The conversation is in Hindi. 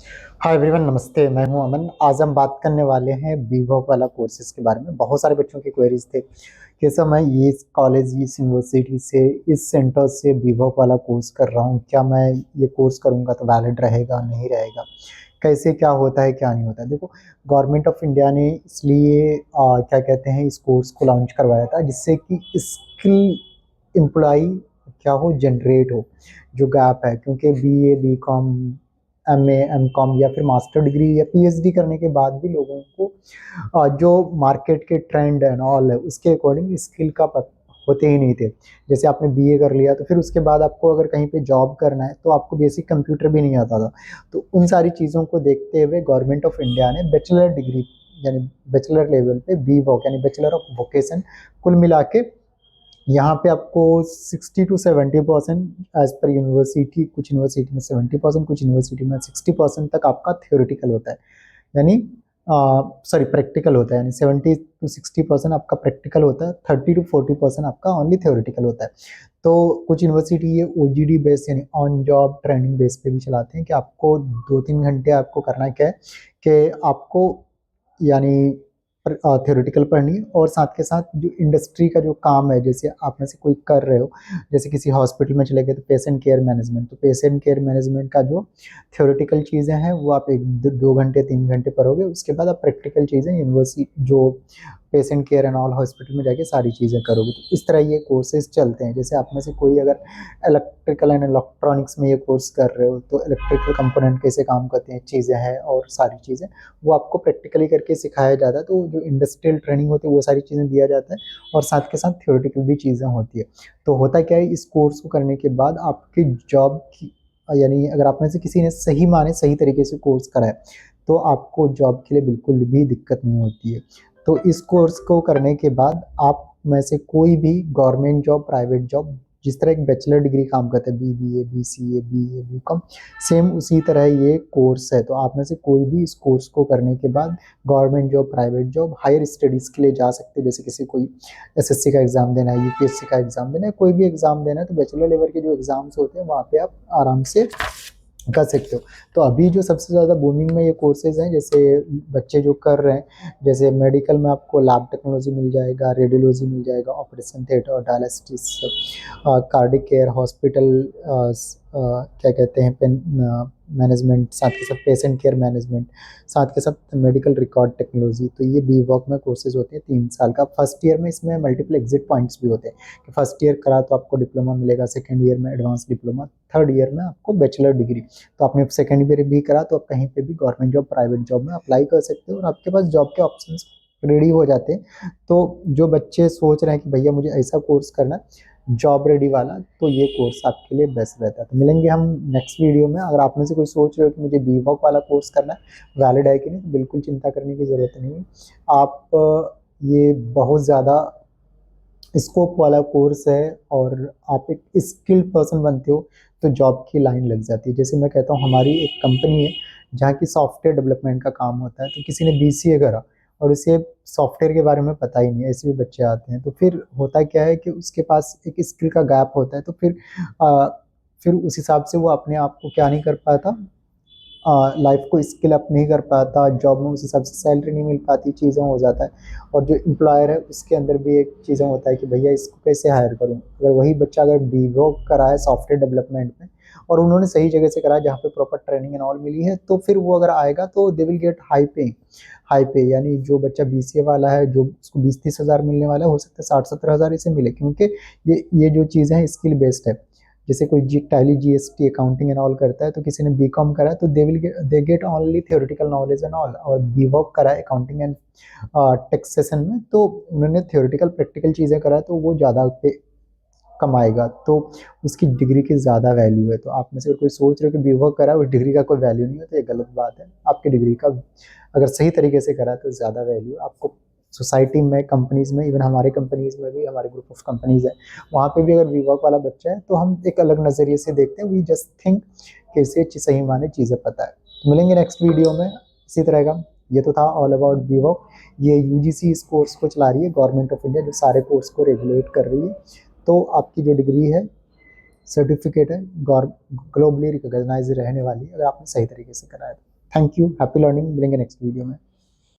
हाय एवरीवन, नमस्ते। मैं हूं अमन। आज हम बात करने वाले हैं बीवॉक वाला कोर्सेज के बारे में। बहुत सारे बच्चों की क्वेरीज थे कि सर मैं ये इस कॉलेज, इस यूनिवर्सिटी से, इस सेंटर से बीवॉक वाला कोर्स कर रहा हूं, क्या मैं ये कोर्स करूंगा तो वैलिड रहेगा नहीं रहेगा, कैसे क्या होता है क्या नहीं होता है। देखो, गवर्नमेंट ऑफ इंडिया ने इसलिए क्या कहते हैं इस कोर्स को लॉन्च करवाया था जिससे कि स्किल एम्प्लॉई क्या हो, जनरेट हो। जो गैप है, क्योंकि बीए, बीकॉम, एमए, एमकॉम या फिर मास्टर डिग्री या पीएचडी करने के बाद भी लोगों को जो मार्केट के ट्रेंड एंड ऑल है उसके अकॉर्डिंग स्किल का होते ही नहीं थे। जैसे आपने बीए कर लिया तो फिर उसके बाद आपको अगर कहीं पे जॉब करना है तो आपको बेसिक कंप्यूटर भी नहीं आता था। तो उन सारी चीज़ों को देखते हुए गवर्नमेंट ऑफ इंडिया ने बैचलर डिग्री यानी बैचलर लेवल पे बी वोक यानी बैचलर ऑफ वोकेशन कुल मिला के यहाँ पे आपको 60 to 70% एज पर यूनिवर्सिटी, कुछ यूनिवर्सिटी में 70%, कुछ यूनिवर्सिटी में 60% तक आपका थियोरिटिकल होता है। यानी सॉरी, प्रैक्टिकल होता है। यानी 70 to 60% आपका प्रैक्टिकल होता है, 30 to 40% आपका ओनली थियोरिटिकल होता है। तो कुछ यूनिवर्सिटी ये ओजीडी बेस यानी ऑन जॉब ट्रेनिंग बेस पे भी चलाते हैं कि आपको 2-3 घंटे आपको करना क्या है कि आपको यानी थ्योरेटिकल पढ़नी है और साथ के साथ जो इंडस्ट्री का जो काम है, जैसे आप में से कोई कर रहे हो, जैसे किसी हॉस्पिटल में चले गए तो पेशेंट केयर मैनेजमेंट, तो पेशेंट केयर मैनेजमेंट का जो थ्योरेटिकल चीज़ें हैं वो आप 1-2 घंटे 3 घंटे पढ़ोगे। उसके बाद आप प्रैक्टिकल चीज़ें यूनिवर्सिटी जो patient care and all hospital में जाके सारी चीज़ें करोगे। तो इस तरह ये कोर्सेज चलते हैं। जैसे आप में से कोई अगर इलेक्ट्रिकल एंड इलेक्ट्रॉनिक्स में ये कोर्स कर रहे हो तो इलेक्ट्रिकल कंपोनेंट कैसे काम करते हैं, चीज़ें हैं और सारी चीज़ें वो आपको प्रैक्टिकली करके सिखाया जाता है। तो जो इंडस्ट्रियल ट्रेनिंग होती है वो सारी चीज़ें दिया जाता है और साथ के साथ थ्योरेटिकल भी चीज़ें होती है। तो होता क्या है, इस कोर्स को करने के बाद आपकी जॉब की यानी अगर आप में से किसी ने सही माने सही तरीके से कोर्स करा है तो आपको जॉब के लिए बिल्कुल भी दिक्कत नहीं होती है। तो इस कोर्स को करने के बाद आप में से कोई भी गवर्नमेंट जॉब, प्राइवेट जॉब, जिस तरह एक बैचलर डिग्री काम करता है, BBA, BCA, BA, BCom, same उसी तरह ये कोर्स है। तो आप में से कोई भी इस कोर्स को करने के बाद government job, private job, higher studies के लिए जा सकते हैं। जैसे किसी कोई एसएससी का एग्ज़ाम देना है, यूपीएससी का एग्ज़ाम देना है, कोई भी एग्ज़ाम देना है तो बैचलर लेवल के जो एग्ज़ाम्स होते हैं वहाँ पे आप आराम से कर सकते हो। तो अभी जो सबसे ज़्यादा बूमिंग में ये कोर्सेज़ हैं, जैसे बच्चे जो कर रहे हैं, जैसे मेडिकल में आपको लैब टेक्नोलॉजी मिल जाएगा, रेडियोलॉजी मिल जाएगा, operation theatre, dialysis, cardiac care, hospital, क्या कहते हैं, पेन मैनेजमेंट, साथ के साथ पेशेंट केयर मैनेजमेंट, साथ के साथ मेडिकल रिकॉर्ड टेक्नोलॉजी। तो ये बी वॉक में कोर्सेज होते हैं 3 साल का। फर्स्ट ईयर में इसमें मल्टीपल एग्जिट पॉइंट्स भी होते हैं कि फर्स्ट ईयर करा तो आपको डिप्लोमा मिलेगा, सेकेंड ईयर में एडवांस डिप्लोमा, थर्ड ईयर में आपको बैचलर डिग्री। तो आपने सेकेंड ईयर भी करा तो आप कहीं पे भी गवर्नमेंट जॉब, प्राइवेट जॉब में अप्लाई कर सकते हो और आपके पास जॉब के ऑप्शंस रेडी हो जाते हैं। तो जो बच्चे सोच रहे हैं कि भैया मुझे ऐसा कोर्स करना है जॉब रेडी वाला, तो ये कोर्स आपके लिए बेस्ट रहता है। तो मिलेंगे हम नेक्स्ट वीडियो में। अगर आप में से कोई सोच रहे हो कि मुझे बी वॉक वाला कोर्स करना है, वैलिड है कि नहीं, तो बिल्कुल चिंता करने की ज़रूरत नहीं है। आप ये बहुत ज़्यादा स्कोप वाला कोर्स है और आप एक स्किल्ड पर्सन बनते हो तो जॉब की लाइन लग जाती है। जैसे मैं कहता हूँ, हमारी एक कंपनी है जहाँ की सॉफ्टवेयर डेवलपमेंट का काम होता है, तो किसी ने बीसीए करा और उसे सॉफ्टवेयर के बारे में पता ही नहीं, ऐसे भी बच्चे आते हैं। तो फिर होता क्या है कि उसके पास एक स्किल का गैप होता है, तो फिर उस हिसाब से वो अपने आप को क्या नहीं कर पाता, लाइफ को स्किल अप नहीं कर पाता, जॉब में उस हिसाब से सैलरी नहीं मिल पाती, चीज़ें हो जाता है। और जो एम्प्लॉयर है उसके अंदर भी एक चीज़ें होता है कि भैया इसको कैसे हायर करूँ। अगर वही बच्चा अगर बीवॉक करा है सॉफ्टवेयर डेवलपमेंट में और उन्होंने सही जगह से करा है जहाँ पे प्रॉपर ट्रेनिंग एंड ऑल मिली है, तो फिर वो अगर आएगा तो दे विल गेट हाई पे। यानी जो बच्चा बीसीए वाला है, जो उसको 20-30 हज़ार मिलने वाला है, हो सकता है 60-70 हज़ार इसे मिले, क्योंकि ये जो चीज़ें हैं स्किल बेस्ड है। जैसे कोई tally, GST, accounting and all करता है तो किसी ने बीकॉम करा है तो they get only theoretical knowledge and all, और बीवॉक करा है अकाउंटिंग एंड टैक्सेशन में तो उन्होंने थ्योरेटिकल प्रैक्टिकल चीज़ें करा है तो वो ज़्यादा पे कमाएगा, तो उसकी डिग्री की ज़्यादा वैल्यू है। तो आप में से अगर कोई सोच रहे हो कि बीवॉक करा है उस डिग्री का कोई वैल्यू नहीं है, तो ये गलत बात है। आपकी डिग्री का अगर सही तरीके से करा है तो ज़्यादा वैल्यू आपको सोसाइटी में, कंपनीज़ में, इवन हमारे कंपनीज़ में भी, हमारे ग्रुप ऑफ कंपनीज़ है, वहाँ पे भी अगर बीवॉक वाला बच्चा है तो हम एक अलग नज़रिए से देखते हैं। वी जस्ट थिंक कि इसे सही माने चीज़ें पता है। तो मिलेंगे नेक्स्ट वीडियो में इसी तरह का। ये तो था ऑल अबाउट बीवॉक। ये यूजीसी इस कोर्स को चला रही है, गवर्नमेंट ऑफ इंडिया जो सारे कोर्स को रेगुलेट कर रही है। तो आपकी जो डिग्री है, सर्टिफिकेट है, ग्लोबली रिकॉग्नाइज रहने वाली है अगर आपने सही तरीके से कराया। थैंक यू, हैप्पी लर्निंग, मिलेंगे नेक्स्ट वीडियो में।